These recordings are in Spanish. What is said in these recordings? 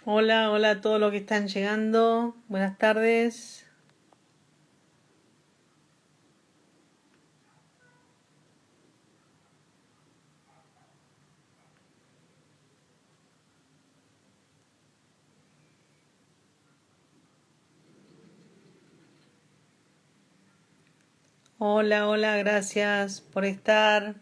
Hola, hola a todos los que están llegando. Buenas tardes. Hola, hola, gracias por estar.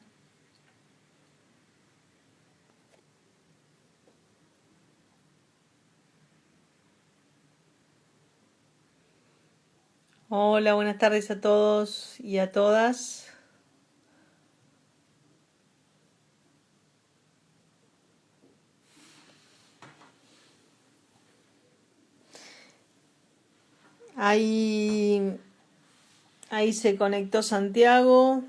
Hola, buenas tardes a todos y a todas. Ahí, ahí se conectó Santiago.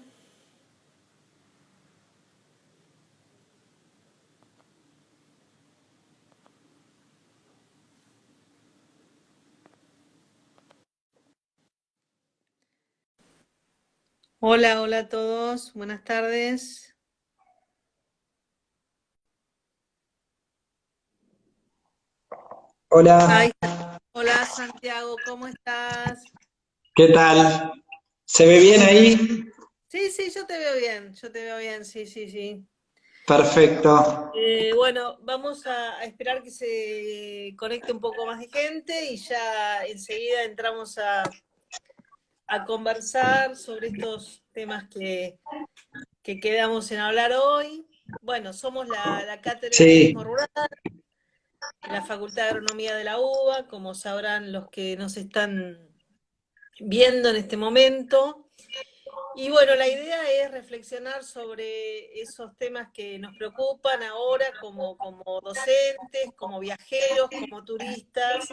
Hola, hola a todos. Buenas tardes. Hola, Ahí está. Hola Santiago, ¿cómo estás? ¿qué tal? ¿Se ve bien ahí? Sí, sí, yo te veo bien, yo te veo bien, sí, sí, sí. Perfecto. Bueno, vamos a esperar que se conecte un poco más de gente y ya enseguida entramos a conversar sobre estos temas que quedamos en hablar hoy. Bueno, somos la Cátedra de Sí, Turismo Rural de la Facultad de Agronomía de la UBA, como sabrán los que nos están viendo en este momento. Y bueno, la idea es reflexionar sobre esos temas que nos preocupan ahora como docentes, como viajeros, como turistas.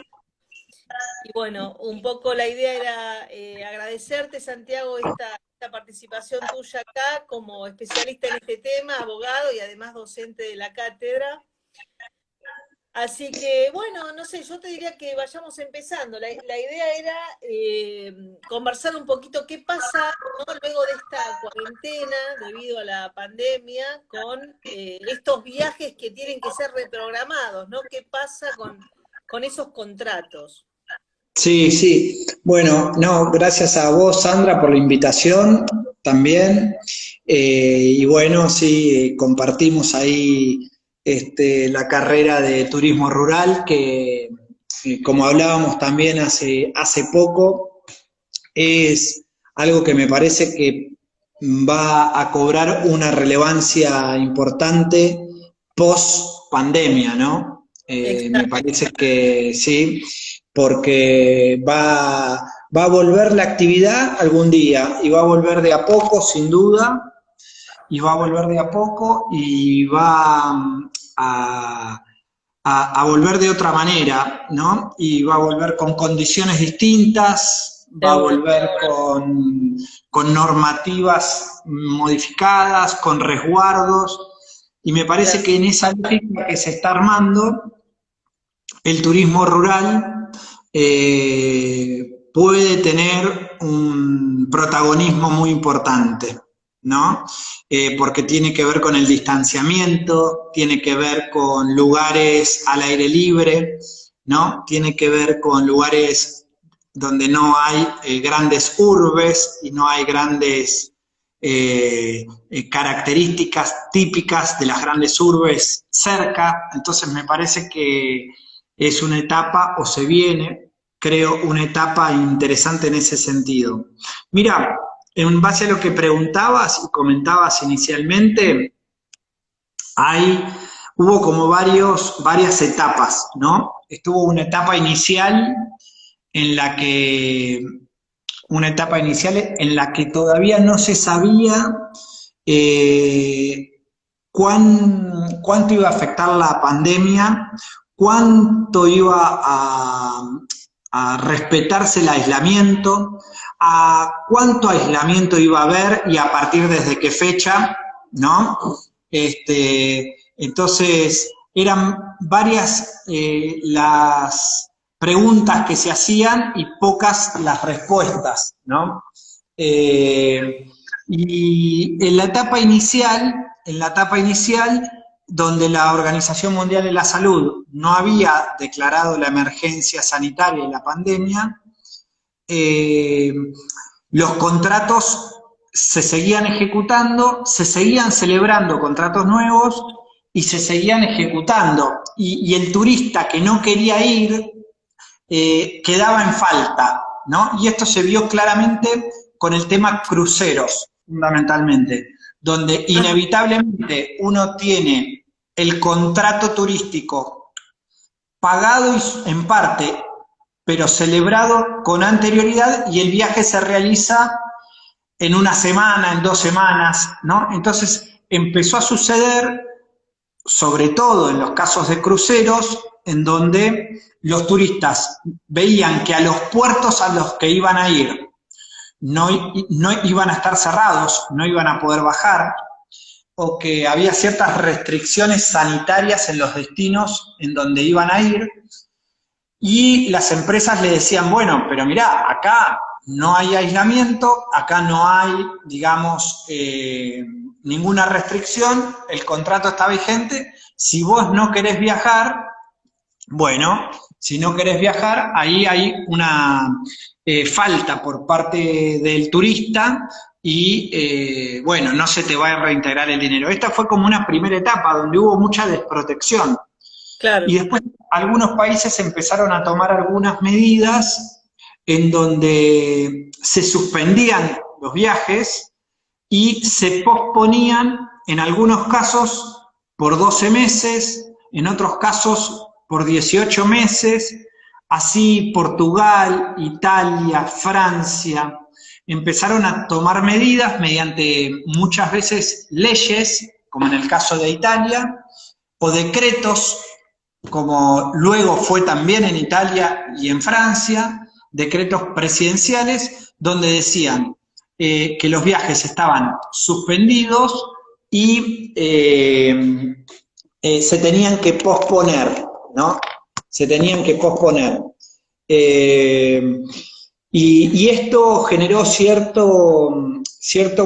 Y bueno, un poco la idea era agradecerte, Santiago, esta participación tuya acá como especialista en este tema, abogado y además docente de la cátedra. Así que, bueno, no sé, yo te diría que vayamos empezando. La idea era conversar un poquito qué pasa, ¿no? Luego de esta cuarentena, debido a la pandemia, con estos viajes que tienen que ser reprogramados, ¿no? ¿Qué pasa con esos contratos? sí, sí. Bueno, no, gracias a vos, Sandra, por la invitación también. Y bueno, sí, compartimos ahí la carrera de turismo rural, que como hablábamos también hace poco, es algo que me parece que va a cobrar una relevancia importante post pandemia, ¿no? Me Exacto. parece que sí, porque va a volver la actividad algún día y va a volver de a poco, sin duda, y va a volver de a poco y va a, a volver de otra manera, ¿no? Y va a volver con condiciones distintas, va a Seguro. volver con normativas modificadas, con resguardos, y me parece que en esa lógica que se está armando, el turismo rural puede tener un protagonismo muy importante, ¿no? Porque tiene que ver con el distanciamiento, tiene que ver con lugares al aire libre, ¿no? Tiene que ver con lugares donde no hay grandes urbes y no hay grandes características típicas de las grandes urbes cerca. Entonces me parece que es una etapa, o se viene, creo, una etapa interesante en ese sentido. Mira, en base a lo que preguntabas y comentabas inicialmente, hay, hubo como varias etapas, ¿no? Estuvo una etapa inicial en la que todavía no se sabía eh, cuánto iba a afectar la pandemia, cuánto iba a respetarse el aislamiento, a cuánto aislamiento iba a haber y a partir desde qué fecha, ¿no? Entonces, eran varias las preguntas que se hacían y pocas las respuestas, ¿no? Eh, y en la etapa inicial donde la Organización Mundial de la Salud no había declarado la emergencia sanitaria y la pandemia, los contratos se seguían ejecutando, se seguían celebrando contratos nuevos y se seguían ejecutando. Y el turista que no quería ir quedaba en falta, ¿no? Y esto se vio claramente con el tema cruceros, fundamentalmente, donde inevitablemente uno tiene el contrato turístico pagado en parte, pero celebrado con anterioridad, y el viaje se realiza en una semana, en 2 semanas, ¿no? Entonces empezó a suceder, sobre todo en los casos de cruceros, en donde los turistas veían que a los puertos a los que iban a ir no iban a estar cerrados, no iban a poder bajar, o que había ciertas restricciones sanitarias en los destinos en donde iban a ir, y las empresas le decían, bueno, pero mirá, acá no hay aislamiento, acá no hay, digamos, ninguna restricción, el contrato está vigente, si vos no querés viajar, bueno, si no querés viajar, ahí hay una falta por parte del turista y, bueno, no se te va a reintegrar el dinero. Esta fue como una primera etapa donde hubo mucha desprotección. Claro. Y después algunos países empezaron a tomar algunas medidas en donde se suspendían los viajes y se posponían, en algunos casos, por 12 meses, en otros casos por 18 meses, así Portugal, Italia, Francia, empezaron a tomar medidas mediante muchas veces leyes, como en el caso de Italia, o decretos, como luego fue también en Italia y en Francia, decretos presidenciales donde decían que los viajes estaban suspendidos y se tenían que posponer, ¿no? Se tenían que posponer. Y esto generó cierto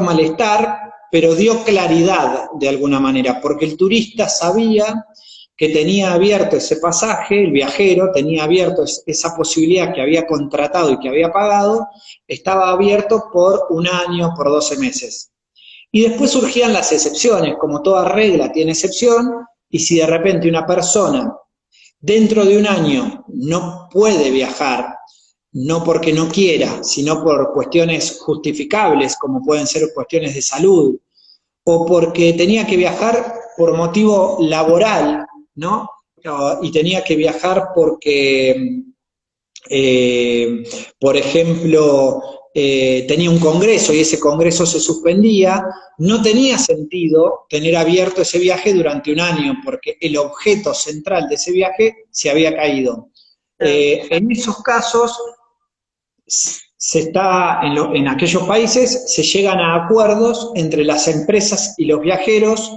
malestar, pero dio claridad de alguna manera, porque el turista sabía que tenía abierto ese pasaje, el viajero tenía abierto esa posibilidad que había contratado y que había pagado, estaba abierto por 1 año, por 12 meses. Y después surgían las excepciones, como toda regla tiene excepción, y si de repente una persona dentro de 1 año no puede viajar, no porque no quiera, sino por cuestiones justificables, como pueden ser cuestiones de salud, o porque tenía que viajar por motivo laboral, ¿no? Y tenía que viajar porque, por ejemplo, tenía un congreso y ese congreso se suspendía, no tenía sentido tener abierto ese viaje durante 1 año, porque el objeto central de ese viaje se había caído. En esos casos, en aquellos países se llegan a acuerdos entre las empresas y los viajeros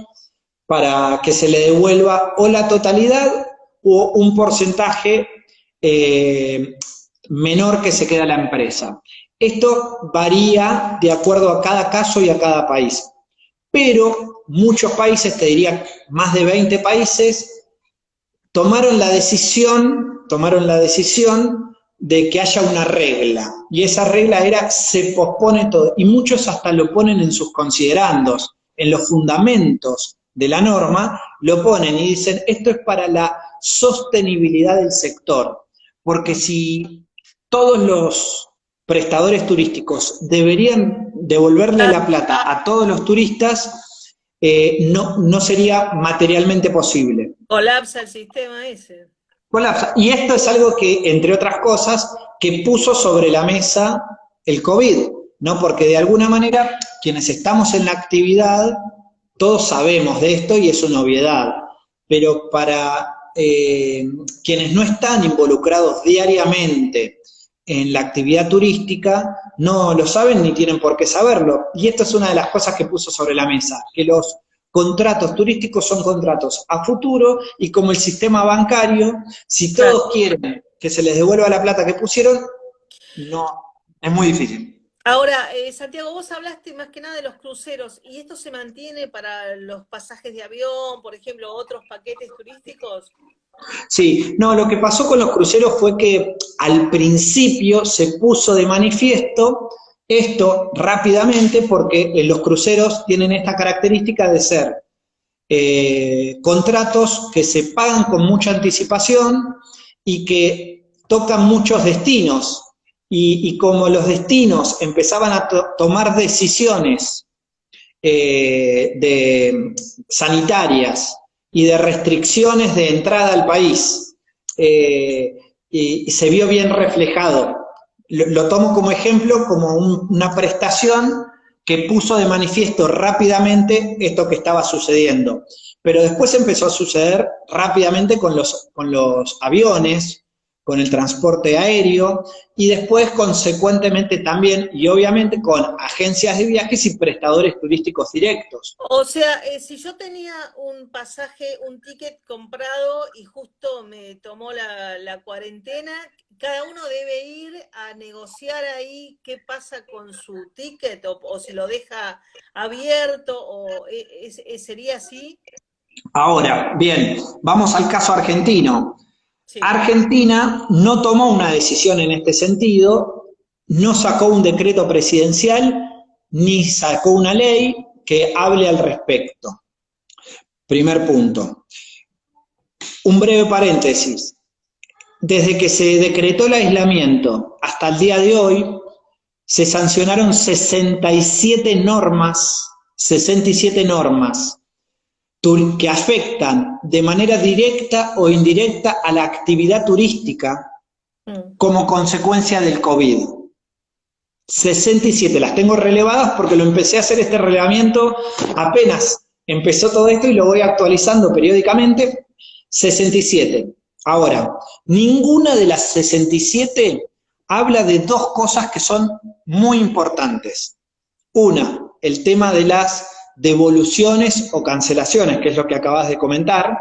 para que se le devuelva o la totalidad o un porcentaje menor que se queda a la empresa. Esto varía de acuerdo a cada caso y a cada país, pero muchos países, te diría más de 20 países, tomaron la decisión de que haya una regla, y esa regla era, se pospone todo, y muchos hasta lo ponen en sus considerandos, en los fundamentos de la norma, lo ponen y dicen, esto es para la sostenibilidad del sector, porque si todos los prestadores turísticos deberían devolverle la plata a todos los turistas, no sería materialmente posible. Colapsa el sistema ese. Colapsa. Y esto es algo que, entre otras cosas, que puso sobre la mesa el COVID, ¿no? Porque de alguna manera, quienes estamos en la actividad, todos sabemos de esto y es una obviedad, pero para quienes no están involucrados diariamente en la actividad turística, no lo saben ni tienen por qué saberlo. Y esto es una de las cosas que puso sobre la mesa, que los contratos turísticos son contratos a futuro, y como el sistema bancario, si todos quieren que se les devuelva la plata que pusieron, no, es muy difícil. Ahora, Santiago, vos hablaste más que nada de los cruceros, ¿y esto se mantiene para los pasajes de avión, por ejemplo, otros paquetes turísticos? Sí, no, lo que pasó con los cruceros fue que al principio se puso de manifiesto esto rápidamente porque los cruceros tienen esta característica de ser contratos que se pagan con mucha anticipación y que tocan muchos destinos. Y como los destinos empezaban a tomar decisiones sanitarias y de restricciones de entrada al país, y se vio bien reflejado. Lo tomo como ejemplo, como una prestación que puso de manifiesto rápidamente esto que estaba sucediendo. Pero después empezó a suceder rápidamente con los aviones, con el transporte aéreo y después consecuentemente también y obviamente con agencias de viajes y prestadores turísticos directos. O sea, si yo tenía un pasaje, un ticket comprado y justo me tomó la cuarentena, cada uno debe ir a negociar ahí qué pasa con su ticket o si lo deja abierto o sería así. Ahora, bien, vamos al caso argentino. Sí. Argentina no tomó una decisión en este sentido, no sacó un decreto presidencial ni sacó una ley que hable al respecto. Primer punto. Un breve paréntesis. Desde que se decretó el aislamiento hasta el día de hoy, se sancionaron 67 normas, 67 normas que afectan de manera directa o indirecta a la actividad turística como consecuencia del COVID. 67, las tengo relevadas porque lo empecé a hacer este relevamiento apenas empezó todo esto y lo voy actualizando periódicamente. 67. Ahora, ninguna de las 67 habla de dos cosas que son muy importantes. Una, el tema de las devoluciones o cancelaciones, que es lo que acabas de comentar,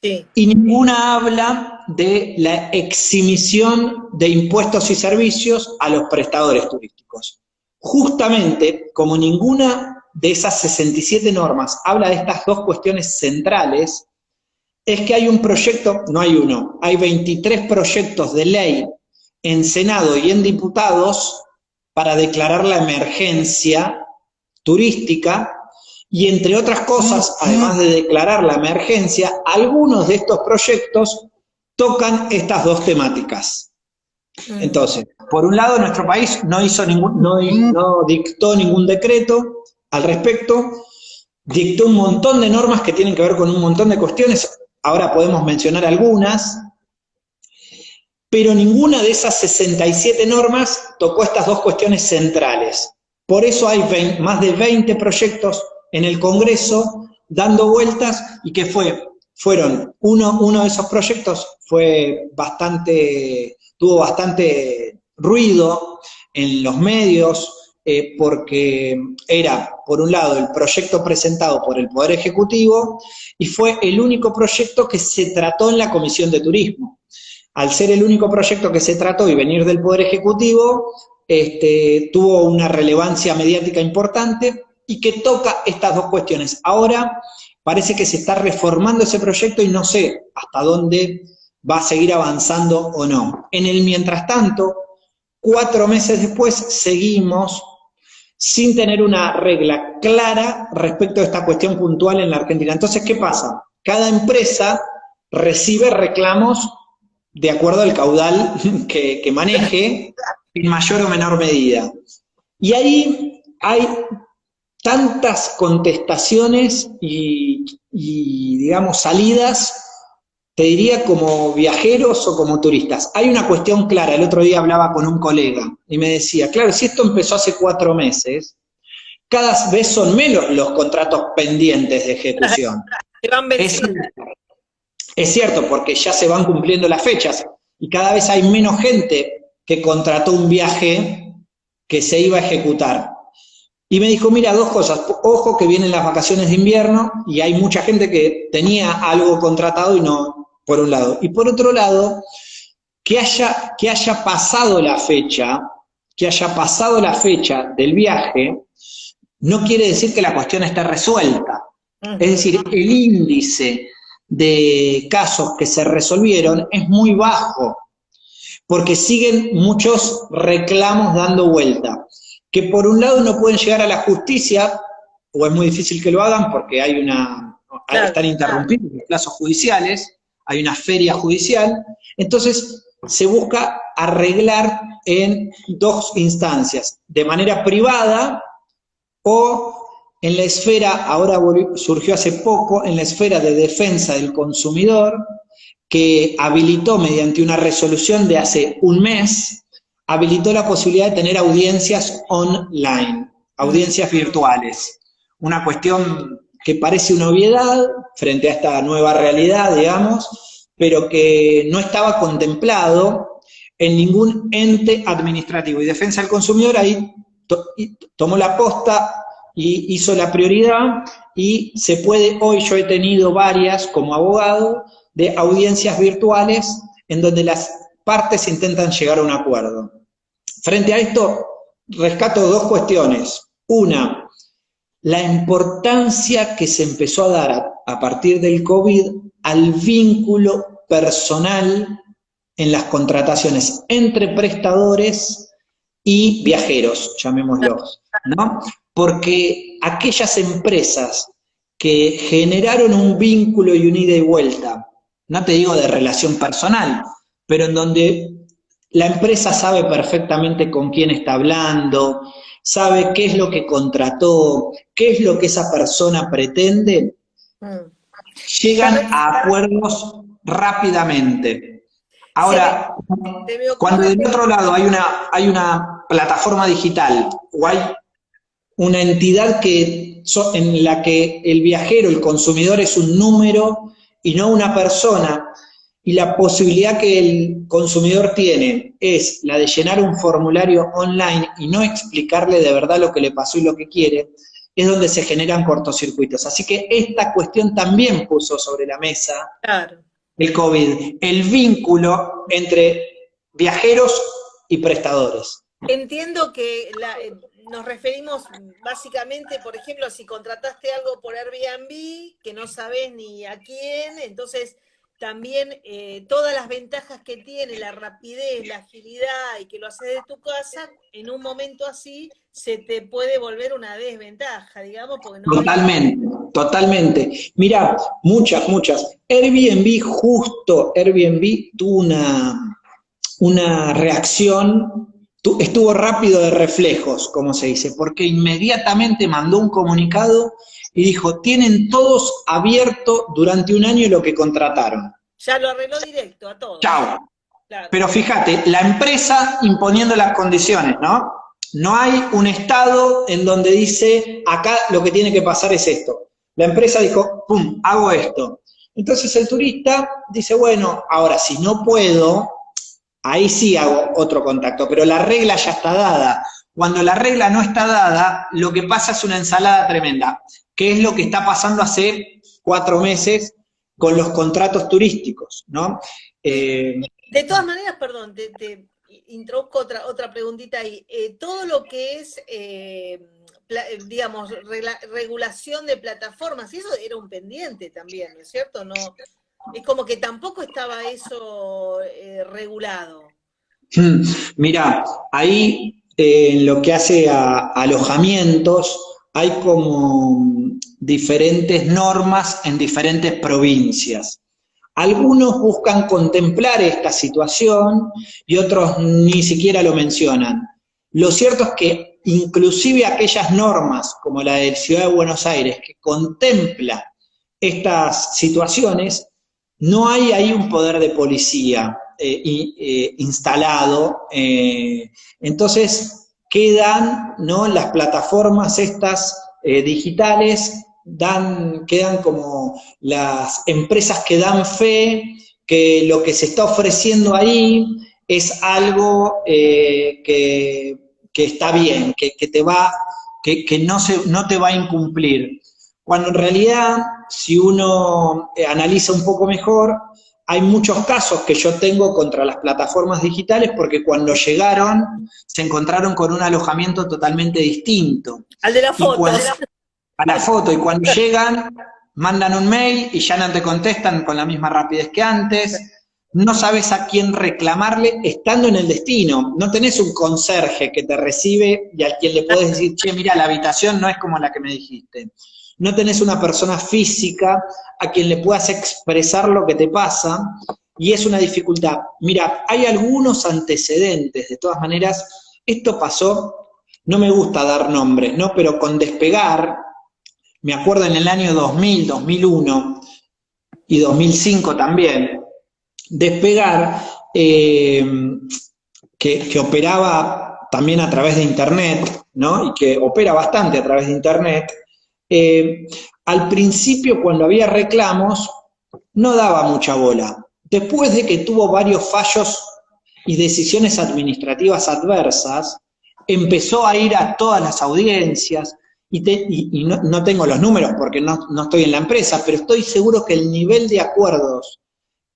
sí. Y ninguna habla de la exhibición de impuestos y servicios a los prestadores turísticos. Justamente, como ninguna de esas 67 normas habla de estas dos cuestiones centrales, es que hay un proyecto, no hay uno, hay 23 proyectos de ley en Senado y en diputados para declarar la emergencia turística y entre otras cosas, además de declarar la emergencia, algunos de estos proyectos tocan estas dos temáticas. Entonces, por un lado, nuestro país no dictó ningún decreto al respecto, dictó un montón de normas que tienen que ver con un montón de cuestiones, ahora podemos mencionar algunas, pero ninguna de esas 67 normas tocó estas dos cuestiones centrales. Por eso hay más de 20 proyectos en el Congreso dando vueltas y que fueron uno de esos proyectos tuvo bastante ruido en los medios porque era, por un lado, el proyecto presentado por el Poder Ejecutivo y fue el único proyecto que se trató en la Comisión de Turismo. Al ser el único proyecto que se trató y venir del Poder Ejecutivo, tuvo una relevancia mediática importante y que toca estas dos cuestiones. Ahora parece que se está reformando ese proyecto y no sé hasta dónde va a seguir avanzando o no. En el mientras tanto, 4 meses después, seguimos sin tener una regla clara respecto a esta cuestión puntual en la Argentina. Entonces, ¿qué pasa? Cada empresa recibe reclamos de acuerdo al caudal que maneje, en mayor o menor medida. Y ahí hay tantas contestaciones y, digamos, salidas, te diría como viajeros o como turistas. Hay una cuestión clara, el otro día hablaba con un colega y me decía, claro, si esto empezó hace 4 meses, cada vez son menos los contratos pendientes de ejecución. Se van venciendo. Es cierto, porque ya se van cumpliendo las fechas y cada vez hay menos gente que contrató un viaje que se iba a ejecutar. Y me dijo, mira, dos cosas, ojo que vienen las vacaciones de invierno y hay mucha gente que tenía algo contratado y no, por un lado. Y por otro lado, que haya pasado la fecha que haya pasado la fecha del viaje, no quiere decir que la cuestión esté resuelta. Es decir, el índice de casos que se resolvieron es muy bajo, porque siguen muchos reclamos dando vuelta, que por un lado no pueden llegar a la justicia, o es muy difícil que lo hagan porque están interrumpidos los plazos judiciales, hay una feria judicial, entonces se busca arreglar en dos instancias, de manera privada o en la esfera, ahora surgió hace poco, en la esfera de defensa del consumidor, que habilitó mediante una resolución de hace un mes, habilitó la posibilidad de tener audiencias online, audiencias virtuales. Una cuestión que parece una obviedad frente a esta nueva realidad, digamos, pero que no estaba contemplado en ningún ente administrativo. Y Defensa del Consumidor ahí tomó la posta y hizo la prioridad, y se puede, hoy yo he tenido varias como abogado, de audiencias virtuales en donde las partes intentan llegar a un acuerdo. Frente a esto, rescato dos cuestiones. Una, la importancia que se empezó a dar a partir del COVID al vínculo personal en las contrataciones entre prestadores y viajeros, llamémoslos, ¿no? Porque aquellas empresas que generaron un vínculo y una ida y vuelta, no te digo de relación personal, pero en donde la empresa sabe perfectamente con quién está hablando, sabe qué es lo que contrató, qué es lo que esa persona pretende, llegan a acuerdos rápidamente. Ahora, cuando del otro lado hay una plataforma digital o hay una entidad en la que el viajero, el consumidor es un número y no una persona, y la posibilidad que el consumidor tiene es la de llenar un formulario online y no explicarle de verdad lo que le pasó y lo que quiere, es donde se generan cortocircuitos. Así que esta cuestión también puso sobre la mesa el COVID, el vínculo entre viajeros y prestadores. Entiendo que nos referimos básicamente, por ejemplo, si contrataste algo por Airbnb, que no sabés ni a quién, entonces también todas las ventajas que tiene, la rapidez, la agilidad y que lo haces de tu casa, en un momento así se te puede volver una desventaja, digamos, porque no Totalmente, totalmente. Mira, muchas. Airbnb tuvo una reacción, estuvo rápido de reflejos, como se dice, porque inmediatamente mandó un comunicado y dijo, tienen todos abierto durante un año lo que contrataron. Ya lo arregló directo a todos. Chao. Claro. Pero fíjate, la empresa imponiendo las condiciones, ¿no? No hay un estado en donde dice, acá lo que tiene que pasar es esto. La empresa dijo, pum, hago esto. Entonces el turista dice, bueno, ahora si no puedo, ahí sí hago otro contacto, pero la regla ya está dada. Cuando la regla no está dada, lo que pasa es una ensalada tremenda, que es lo que está pasando hace 4 meses con los contratos turísticos, ¿no? De todas maneras, perdón, te introduzco otra preguntita ahí. Todo lo que es, digamos, regulación de plataformas, eso era un pendiente también, ¿no es cierto? No, es como que tampoco estaba eso regulado. Mira, ahí en lo que hace a alojamientos hay como diferentes normas en diferentes provincias. Algunos buscan contemplar esta situación y otros ni siquiera lo mencionan. Lo cierto es que inclusive aquellas normas, como la de Ciudad de Buenos Aires, que contempla estas situaciones, no hay ahí un poder de policía instalado. Entonces quedan, ¿no?, las plataformas estas digitales, quedan como las empresas que dan fe que lo que se está ofreciendo ahí es algo que está bien, que no te va a incumplir. Cuando en realidad, si uno analiza un poco mejor, hay muchos casos que yo tengo contra las plataformas digitales porque cuando llegaron se encontraron con un alojamiento totalmente distinto. Al de la Y foto. a la foto, y cuando llegan, mandan un mail y ya no te contestan con la misma rapidez que antes. No sabes a quién reclamarle estando en el destino. No tenés un conserje que te recibe y al quien le podés decir, che, mira, la habitación no es como la que me dijiste. No tenés una persona física a quien le puedas expresar lo que te pasa, y es una dificultad. Mira, hay algunos antecedentes, de todas maneras, esto pasó, no me gusta dar nombres, ¿no? Pero con Despegar, me acuerdo en el año 2000, 2001 y 2005 también, Despegar, que operaba también a través de Internet, ¿no? Y que opera bastante a través de Internet, eh, al principio cuando había reclamos no daba mucha bola. Después de que tuvo varios fallos y decisiones administrativas adversas, empezó a ir a todas las audiencias, y no tengo los números porque no estoy en la empresa, pero estoy seguro que el nivel de acuerdos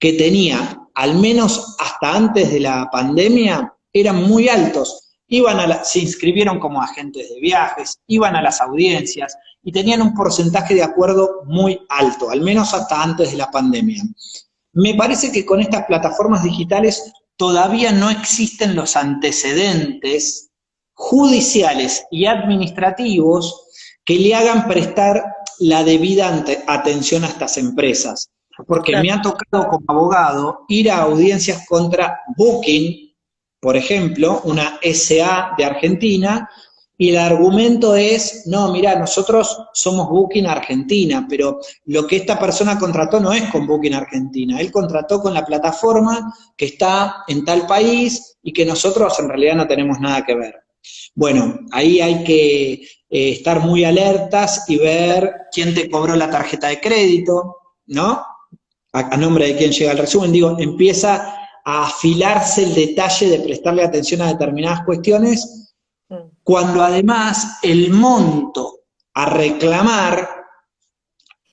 que tenía, al menos hasta antes de la pandemia, eran muy altos. Se inscribieron como agentes de viajes, iban a las audiencias y tenían un porcentaje de acuerdo muy alto, al menos hasta antes de la pandemia. Me parece que con estas plataformas digitales todavía no existen los antecedentes judiciales y administrativos que le hagan prestar la debida atención a estas empresas. Porque me ha tocado como abogado ir a audiencias contra Booking, por ejemplo, una SA de Argentina, y el argumento es, no, mira, nosotros somos Booking Argentina, pero lo que esta persona contrató no es con Booking Argentina, él contrató con la plataforma que está en tal país y que nosotros en realidad no tenemos nada que ver. Bueno, ahí hay que estar muy alertas y ver quién te cobró la tarjeta de crédito, ¿no? A nombre de quien llega el resumen, digo, empieza a afilarse el detalle de prestarle atención a determinadas cuestiones, cuando además el monto a reclamar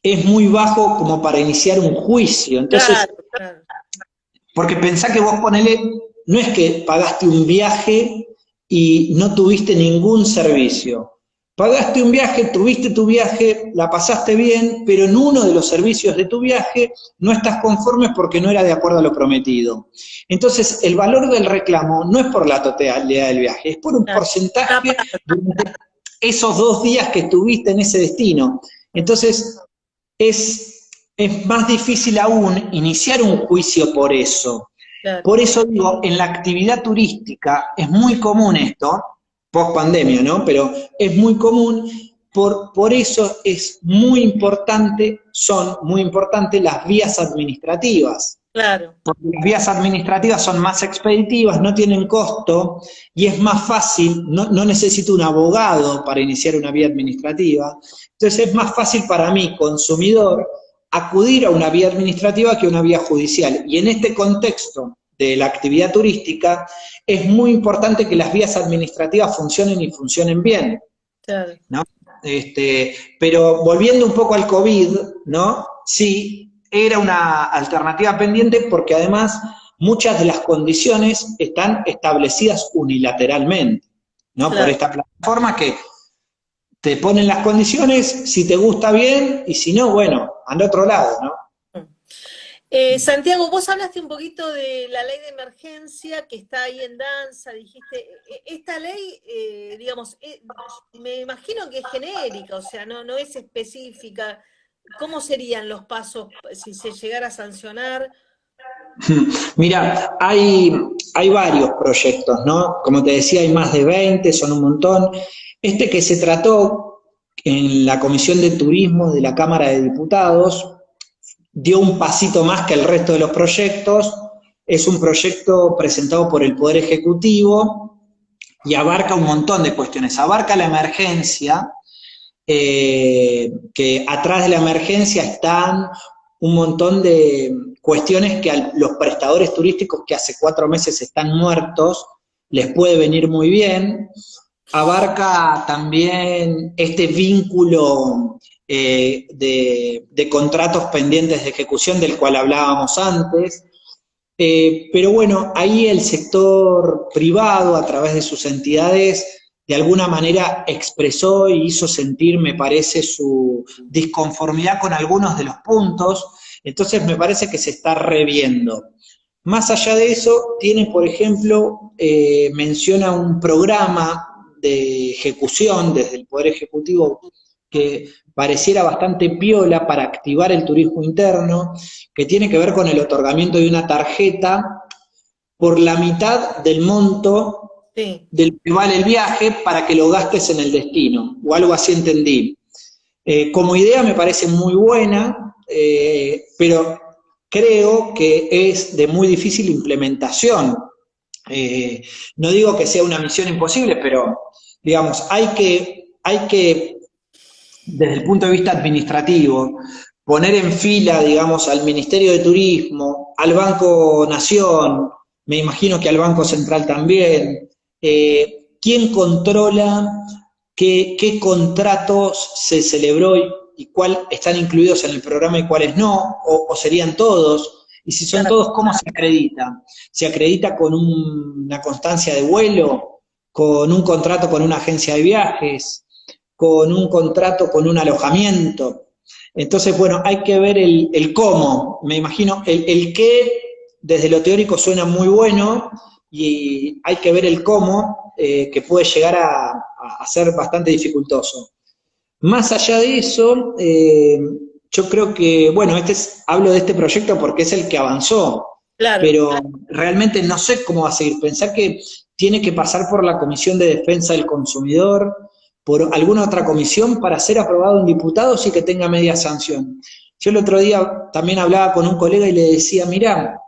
es muy bajo como para iniciar un juicio. Entonces, claro. Porque pensá que vos ponele, no es que pagaste un viaje y no tuviste ningún servicio. Pagaste un viaje, tuviste tu viaje, la pasaste bien, pero en uno de los servicios de tu viaje no estás conforme porque no era de acuerdo a lo prometido. Entonces, el valor del reclamo no es por la totalidad del viaje, es por un porcentaje de esos 2 días que estuviste en ese destino. Entonces, es más difícil aún iniciar un juicio por eso. Claro. Por eso digo, en la actividad turística es muy común esto, post pandemia, ¿no? Pero es muy común, por eso es muy importante, son muy importantes las vías administrativas. Claro. Porque las vías administrativas son más expeditivas, no tienen costo, y es más fácil, no necesito un abogado para iniciar una vía administrativa, entonces es más fácil para mí, consumidor, acudir a una vía administrativa que a una vía judicial. Y en este contexto de la actividad turística, es muy importante que las vías administrativas funcionen y funcionen bien. Claro. ¿No? Pero volviendo un poco al COVID, ¿no? Sí, era una alternativa pendiente porque además muchas de las condiciones están establecidas unilateralmente, ¿no? Claro. Por esta plataforma que te ponen las condiciones, si te gusta bien, y si no, bueno, anda a otro lado, ¿no? Santiago, vos hablaste un poquito de la ley de emergencia que está ahí en danza, dijiste, esta ley, digamos, me imagino que es genérica, o sea, no es específica. ¿Cómo serían los pasos si se llegara a sancionar? Mira, hay varios proyectos, ¿no? Como te decía, hay más de 20, son un montón. Este que se trató en la Comisión de Turismo de la Cámara de Diputados dio un pasito más que el resto de los proyectos. Es un proyecto presentado por el Poder Ejecutivo y abarca un montón de cuestiones. Abarca la emergencia, que atrás de la emergencia están un montón de cuestiones que a los prestadores turísticos que hace 4 meses están muertos les puede venir muy bien. Abarca también este vínculo de contratos pendientes de ejecución del cual hablábamos antes. Pero bueno, ahí el sector privado, a través de sus entidades, de alguna manera expresó y hizo sentir, me parece, su disconformidad con algunos de los puntos, entonces me parece que se está reviendo. Más allá de eso, tiene, por ejemplo, menciona un programa de ejecución desde el Poder Ejecutivo que pareciera bastante piola para activar el turismo interno, que tiene que ver con el otorgamiento de una tarjeta por la mitad del monto Sí, del que vale el viaje para que lo gastes en el destino, o algo así entendí. Como idea me parece muy buena, pero creo que es de muy difícil implementación. Eh, no digo que sea una misión imposible, pero digamos, hay que desde el punto de vista administrativo, poner en fila, digamos, al Ministerio de Turismo, al Banco Nación, me imagino que al Banco Central también, quién controla qué contratos se celebró y cuál están incluidos en el programa y cuáles no, o serían todos, y si son claro. todos, ¿cómo se acredita? ¿Se acredita con una constancia de vuelo, con un contrato con una agencia de viajes, con un contrato, con un alojamiento? Entonces, bueno, hay que ver el cómo, me imagino, el qué desde lo teórico suena muy bueno y hay que ver el cómo, que puede llegar a ser bastante dificultoso. Más allá de eso, yo creo que, bueno, hablo de este proyecto porque es el que avanzó, Claro. pero realmente no sé cómo va a seguir. Pensar que tiene que pasar por la Comisión de Defensa del Consumidor, por alguna otra comisión para ser aprobado en diputados y que tenga media sanción. Yo el otro día también hablaba con un colega y le decía, mira,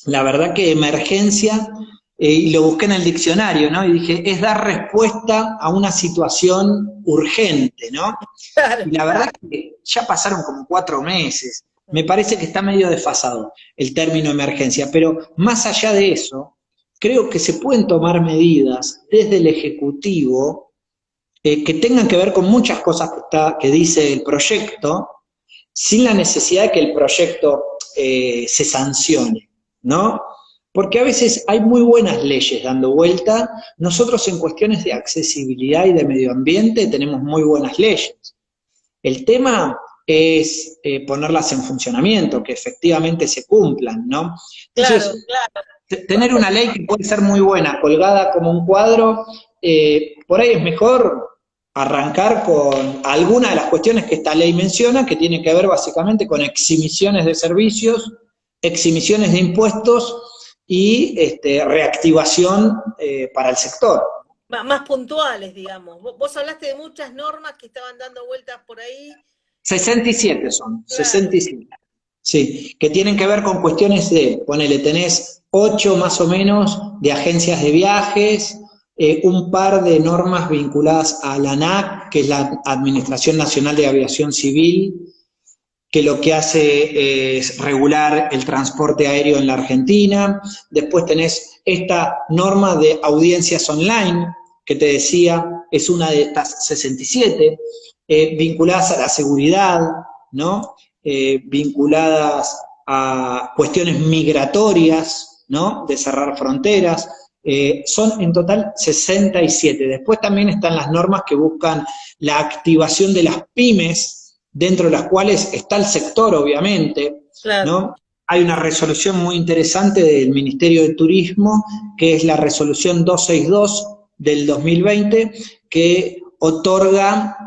la verdad que emergencia, y lo busqué en el diccionario, ¿no? Y dije, es dar respuesta a una situación urgente, ¿no? Claro. Y la verdad que ya pasaron como 4 meses. Me parece que está medio desfasado el término emergencia, pero más allá de eso, creo que se pueden tomar medidas desde el Ejecutivo que tengan que ver con muchas cosas que dice el proyecto, sin la necesidad de que el proyecto se sancione, ¿no? Porque a veces hay muy buenas leyes dando vuelta. Nosotros en cuestiones de accesibilidad y de medio ambiente tenemos muy buenas leyes. El tema es ponerlas en funcionamiento, que efectivamente se cumplan, ¿no? Claro. Entonces, tener una ley que puede ser muy buena, colgada como un cuadro, por ahí es mejor arrancar con alguna de las cuestiones que esta ley menciona, que tiene que ver básicamente con exhibiciones de servicios, exhibiciones de impuestos y reactivación para el sector. Más puntuales, digamos. Vos hablaste de muchas normas que estaban dando vueltas por ahí. 67 son, Claro, 67. Sí, que tienen que ver con cuestiones de, ponele, tenés 8 más o menos de agencias de viajes, un par de normas vinculadas a la ANAC, que es la Administración Nacional de Aviación Civil, que lo que hace es regular el transporte aéreo en la Argentina. Después tenés esta norma de audiencias online, que te decía, es una de estas 67, vinculadas a la seguridad, ¿no? Vinculadas a cuestiones migratorias, ¿no? De cerrar fronteras. Son en total 67. Después también están las normas que buscan la activación de las pymes, dentro de las cuales está el sector, obviamente, claro. ¿no? Hay una resolución muy interesante del Ministerio de Turismo, que es la resolución 262 del 2020, que otorga,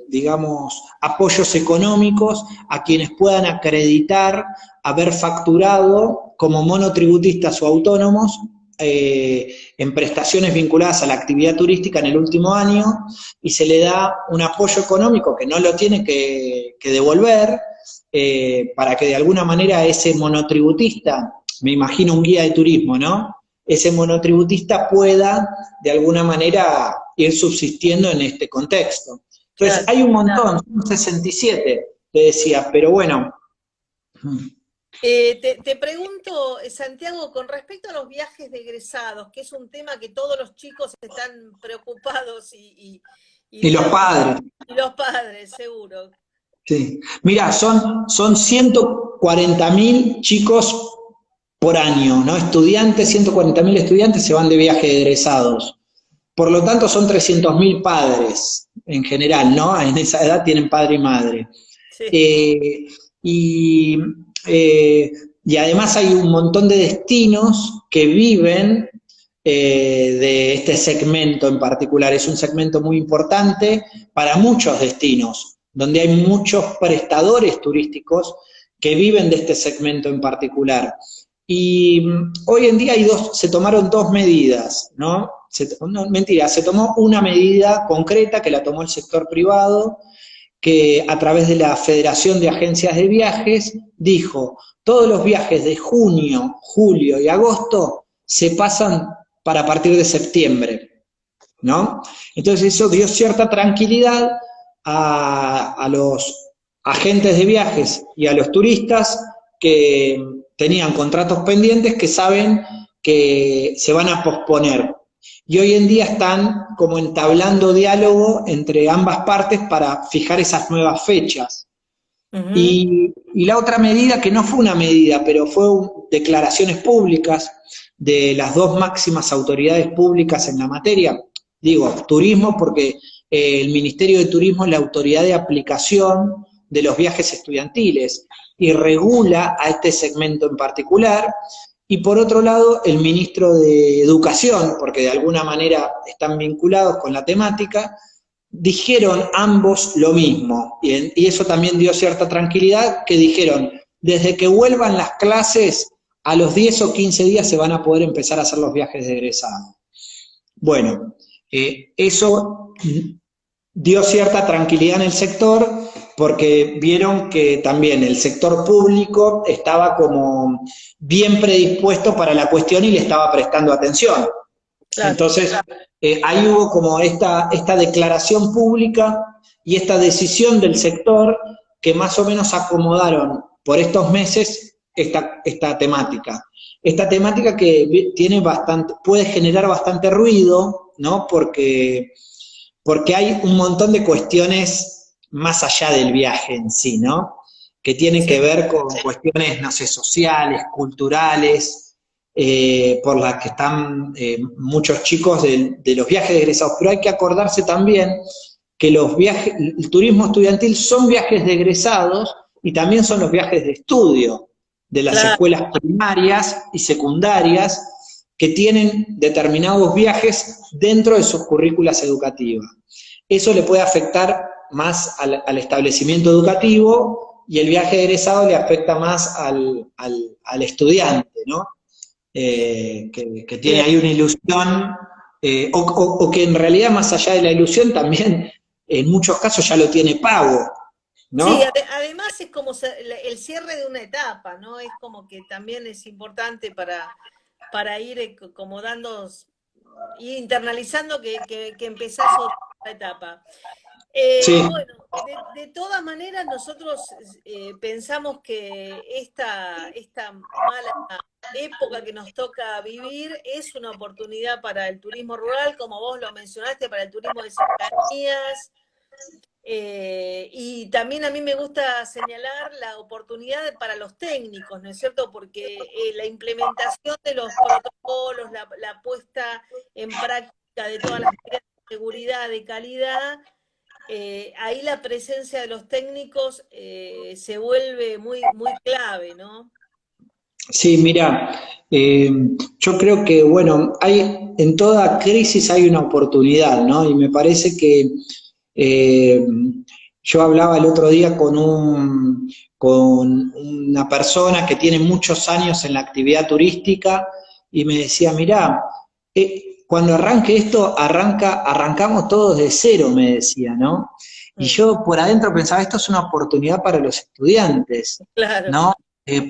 digamos, apoyos económicos a quienes puedan acreditar haber facturado como monotributistas o autónomos en prestaciones vinculadas a la actividad turística en el último año, y se le da un apoyo económico que no lo tiene que devolver, para que de alguna manera ese monotributista, me imagino un guía de turismo, ¿no? Ese monotributista pueda de alguna manera ir subsistiendo en este contexto. Entonces, Claro. hay un montón, son 67, te decía, pero bueno. Te pregunto, Santiago, con respecto a los viajes de egresados, que es un tema que todos los chicos están preocupados Y los padres. y los padres, seguro. Sí. Mira, son 140.000 chicos por año, ¿no? Estudiantes, 140.000 estudiantes se van de viaje de egresados. Por lo tanto, son 300.000 padres en general, ¿no? En esa edad tienen padre y madre. Sí. Eh, y, eh, y además hay un montón de destinos que viven de este segmento en particular. Es un segmento muy importante para muchos destinos, donde hay muchos prestadores turísticos que viven de este segmento en particular. Y hoy en día se tomaron dos medidas, ¿no? No, mentira, se tomó una medida concreta que la tomó el sector privado, que a través de la Federación de Agencias de Viajes dijo, todos los viajes de junio, julio y agosto se pasan para partir de septiembre, ¿no? Entonces eso dio cierta tranquilidad a los agentes de viajes y a los turistas que tenían contratos pendientes que saben que se van a posponer. Y hoy en día están como entablando diálogo entre ambas partes para fijar esas nuevas fechas. Y la otra medida, que no fue una medida, pero fue declaraciones públicas de las dos máximas autoridades públicas en la materia, digo, turismo, porque el Ministerio de Turismo es la autoridad de aplicación de los viajes estudiantiles y regula a este segmento en particular, y por otro lado el ministro de Educación, porque de alguna manera están vinculados con la temática, dijeron ambos lo mismo, y eso también dio cierta tranquilidad, que dijeron, desde que vuelvan las clases, a los 10 o 15 días se van a poder empezar a hacer los viajes de egresados. Bueno, eso dio cierta tranquilidad en el sector, porque vieron que también el sector público estaba como bien predispuesto para la cuestión y le estaba prestando atención. Claro. Entonces, ahí hubo como esta declaración pública y esta decisión del sector que más o menos acomodaron por estos meses esta temática. Esta temática que puede generar bastante ruido, ¿no? Porque hay un montón de cuestiones más allá del viaje en sí, ¿no? Que tienen que ver con cuestiones, no sé, sociales, culturales, por las que están muchos chicos de los viajes de egresados. Pero hay que acordarse también que el turismo estudiantil son viajes de egresados y también son los viajes de estudio de las escuelas primarias y secundarias, que tienen determinados viajes dentro de sus currículas educativas. Eso le puede afectar más al establecimiento educativo, y el viaje de egresado le afecta más al estudiante, ¿no? Que tiene ahí una ilusión, o que en realidad, más allá de la ilusión, también en muchos casos ya lo tiene pago, ¿no? Sí, además es como el cierre de una etapa, ¿no? Es como que también es importante para ir como ir internalizando que empezás otra etapa. Sí. Bueno, de todas maneras nosotros pensamos que esta mala época que nos toca vivir es una oportunidad para el turismo rural, como vos lo mencionaste, para el turismo de cercanías. Y también a mí me gusta señalar la oportunidad para los técnicos, ¿no es cierto? Porque la implementación de los protocolos, la puesta en práctica de todas las medidas de seguridad, de calidad, ahí la presencia de los técnicos se vuelve muy, muy clave, ¿no? Sí, mira, yo creo que, bueno, en toda crisis hay una oportunidad, ¿no? Y me parece que yo hablaba el otro día con una persona que tiene muchos años en la actividad turística, y me decía, mirá, cuando arranque esto, arrancamos todos de cero, me decía, ¿no? Y yo por adentro pensaba, esto es una oportunidad para los estudiantes, claro, ¿no?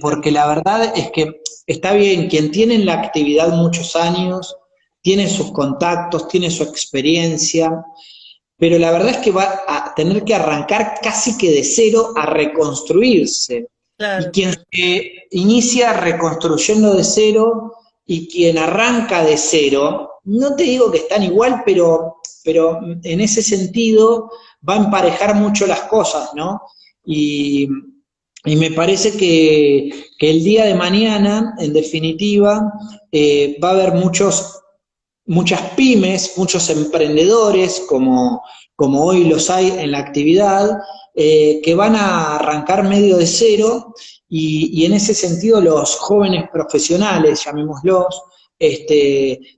Porque la verdad es que está bien, quien tiene en la actividad muchos años, tiene sus contactos, tiene su experiencia, pero la verdad es que va a tener que arrancar casi que de cero a reconstruirse. claro. Y quien se inicia reconstruyendo de cero y quien arranca de cero, no te digo que están igual, pero pero en ese sentido va a emparejar mucho las cosas, ¿no? Y me parece que el día de mañana, en definitiva, va a haber muchas pymes, muchos emprendedores, como hoy los hay en la actividad, que van a arrancar medio de cero, y en ese sentido los jóvenes profesionales, llamémoslos,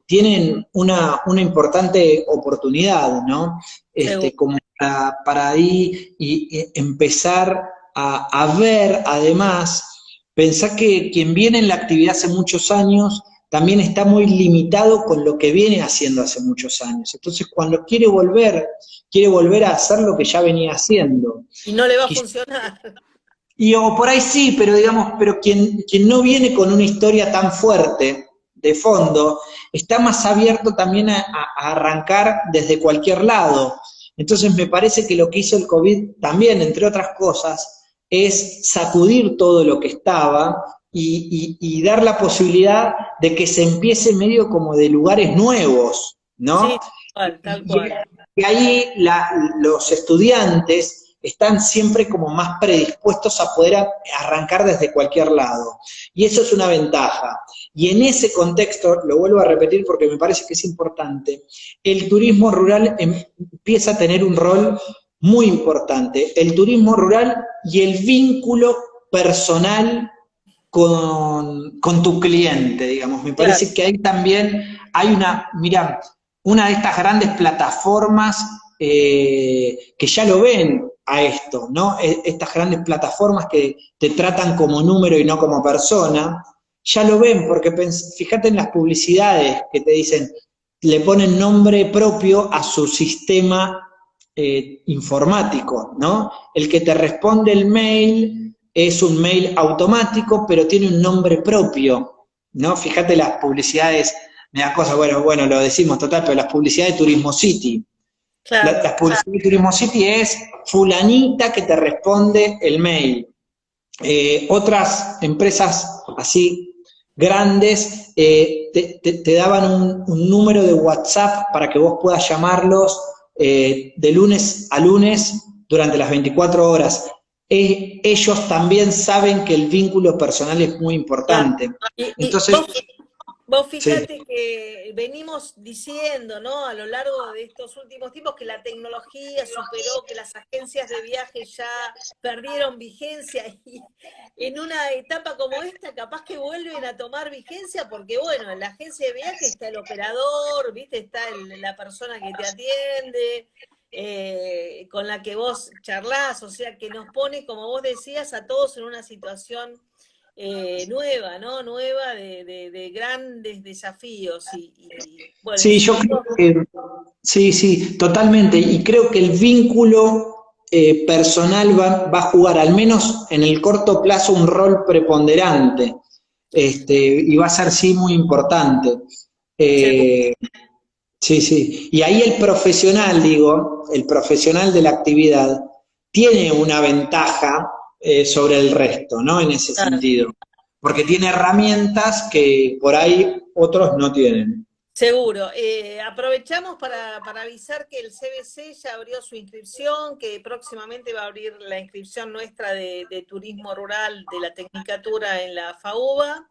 tienen una importante oportunidad, ¿no? Seguro. Como para ahí y empezar a ver, además, pensar que quien viene en la actividad hace muchos años también está muy limitado con lo que viene haciendo hace muchos años. Entonces, cuando quiere volver a hacer lo que ya venía haciendo. Y no le va a funcionar. Y o por ahí sí, pero digamos, pero quien no viene con una historia tan fuerte de fondo, está más abierto también a arrancar desde cualquier lado. Entonces me parece que lo que hizo el COVID también, entre otras cosas, es sacudir todo lo que estaba y dar la posibilidad de que se empiece medio como de lugares nuevos, ¿no? Sí, tal Y, cual. y ahí los estudiantes están siempre como más predispuestos a poder arrancar desde cualquier lado. Y eso es una ventaja. Y en ese contexto, lo vuelvo a repetir porque me parece que es importante, el turismo rural empieza a tener un rol muy importante. El turismo rural y el vínculo personal con tu cliente, digamos. Me Claro. parece que ahí también hay mira, una de estas grandes plataformas que ya lo ven a esto, ¿no? Estas grandes plataformas que te tratan como número y no como persona, ya lo ven, porque fíjate en las publicidades que te dicen, le ponen nombre propio a su sistema informático, ¿no? El que te responde el mail es un mail automático, pero tiene un nombre propio, ¿no? Fíjate las publicidades, me da cosa, bueno, lo decimos total, pero las publicidades de Turismo City. Las Claro. publicidades de Turismo City es fulanita que te responde el mail. Otras empresas así grandes te daban un número de WhatsApp para que vos puedas llamarlos de lunes a lunes durante las 24 horas. Ellos también saben que el vínculo personal es muy Claro. importante. Y Entonces, vos sí, fíjate que venimos diciendo, ¿no? A lo largo de estos últimos tiempos que la tecnología superó, que las agencias de viaje ya perdieron vigencia y en una etapa como esta capaz que vuelven a tomar vigencia porque, bueno, en la agencia de viaje está el operador, ¿viste? Está la persona que te atiende, con la que vos charlás, o sea, que nos pone, como vos decías, a todos en una situación nueva, ¿no? Nueva de grandes desafíos. Bueno, y sí, yo seguimos. creo que, sí, totalmente. Y creo que el vínculo personal va a jugar, al menos en el corto plazo, un rol preponderante. Y va a ser, sí, muy importante. Eh, sí, sí. Y ahí el profesional, digo, el profesional de la actividad, tiene una ventaja sobre el resto, ¿no? En ese sentido. Porque tiene herramientas que por ahí otros no tienen. Seguro. Aprovechamos para avisar que el CBC ya abrió su inscripción, que próximamente va a abrir la inscripción nuestra de turismo rural de la Tecnicatura en la FAUBA.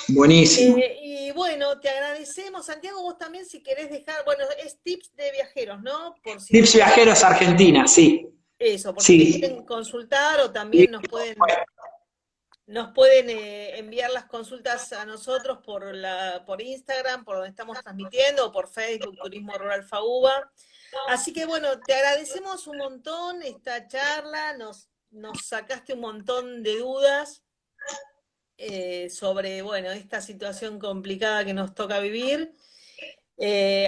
Buenísimo. Y bueno, te agradecemos. Santiago, vos también si querés dejar, bueno, es tips de viajeros, ¿no? Por si te Tips quieren, Viajeros Argentina, sí. eso, por si te Sí. quieren consultar o Sí, también nos pueden enviar las consultas a nosotros por Instagram, por donde estamos transmitiendo, o por Facebook, Turismo Rural FAUBA. Así que bueno, te agradecemos un montón esta charla, nos sacaste un montón de dudas sobre, bueno, esta situación complicada que nos toca vivir.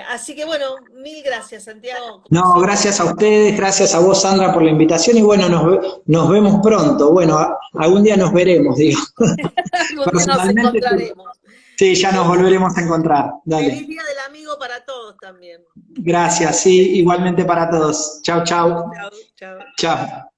Así que bueno, mil gracias, Santiago, como No, siempre. gracias a ustedes, gracias a vos, Sandra, por la invitación y bueno, nos vemos pronto. Bueno, algún día nos veremos, digo. Algún día nos Personalmente, encontraremos. sí, ya nos Feliz, volveremos a encontrar. feliz Dale. Día del Amigo para todos también. Gracias, sí, igualmente para todos. Chau, chau. Chao, chao. Chao.